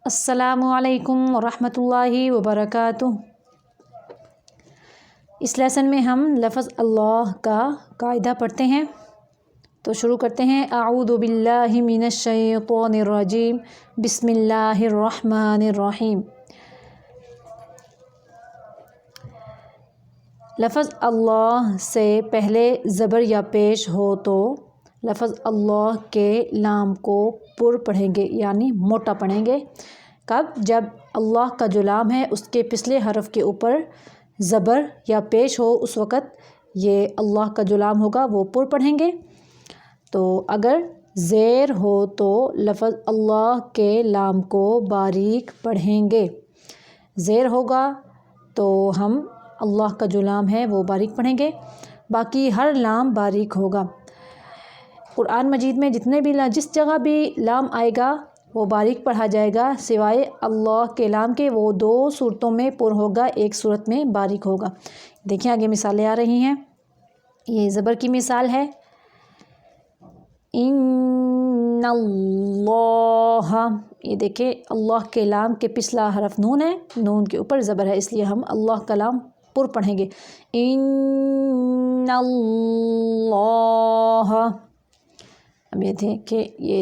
السلام علیکم ورحمۃ اللہ وبرکاتہ۔ اس لیسن میں ہم لفظ اللہ کا قاعدہ پڑھتے ہیں، تو شروع کرتے ہیں۔ اعوذ باللہ من الشیطان الرجیم، بسم اللہ الرحمن الرحیم۔ لفظ اللہ سے پہلے زبر یا پیش ہو تو لفظ اللہ کے لام کو پر پڑھیں گے، یعنی موٹا پڑھیں گے۔ کب؟ جب اللہ کا جو لام ہے اس کے پچھلے حرف کے اوپر زبر یا پیش ہو، اس وقت یہ اللہ کا جو لام ہوگا وہ پر پڑھیں گے۔ تو اگر زیر ہو تو لفظ اللہ کے لام کو باریک پڑھیں گے۔ زیر ہوگا تو ہم اللہ کا جو لام ہے وہ باریک پڑھیں گے، باقی ہر لام باریک ہوگا۔ قرآن مجید میں جس جگہ بھی لام آئے گا وہ باریک پڑھا جائے گا، سوائے اللہ کے لام کے۔ وہ دو صورتوں میں پر ہوگا، ایک صورت میں باریک ہوگا۔ دیکھیں آگے مثالیں آ رہی ہیں۔ یہ زبر کی مثال ہے، ان اللہ۔ یہ دیکھیں اللہ کے لام کے پچھلا حرف نون ہے، نون کے اوپر زبر ہے، اس لیے ہم اللہ کا لام پر پڑھیں گے، ان اللہ۔ اب یہ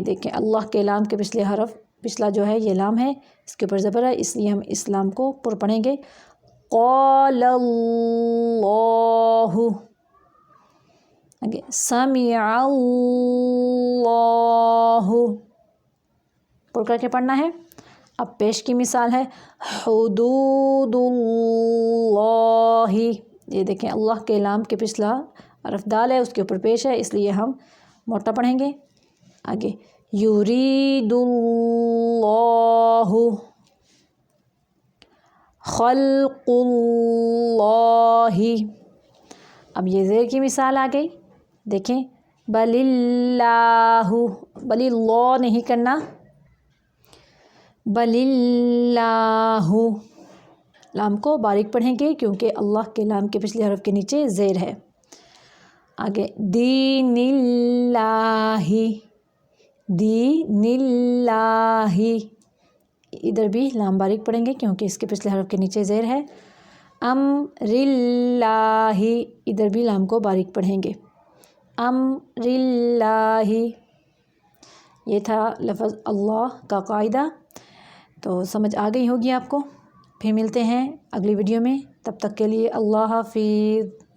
دیکھیں اللہ کے لام کے پچھلے حرف، پچھلا جو ہے یہ لام ہے، اس کے اوپر زبر ہے، اس لیے ہم اس لام کو پر پڑھیں گے۔ قال اللہ، سمع اللہ، پر کر کے پڑھنا ہے۔ اب پیش کی مثال ہے، حدود اللہ۔ یہ دیکھیں اللہ کے لام کے پچھلا حرف دال ہے، اس کے اوپر پیش ہے، اس لیے ہم موٹا پڑھیں گے۔ آگے یرید اللہ، خلق اللہ۔ اب یہ زیر کی مثال آ گئی، دیکھیں بل اللہ، بل اللہ نہیں کرنا، بل اللہ۔ لام کو باریک پڑھیں گے کیونکہ اللہ کے لام کے پچھلے حرف کے نیچے زیر ہے۔ آگے دین اللہ، دین اللہ۔ ادھر بھی لام باریک پڑھیں گے کیونکہ اس کے پچھلے حرف کے نیچے زیر ہے۔ امر اللہ، ادھر بھی لام کو باریک پڑھیں گے، امر اللہ۔ یہ تھا لفظ اللہ کا قاعدہ، تو سمجھ آ گئی ہوگی آپ کو۔ پھر ملتے ہیں اگلی ویڈیو میں، تب تک کے لیے اللہ حافظ۔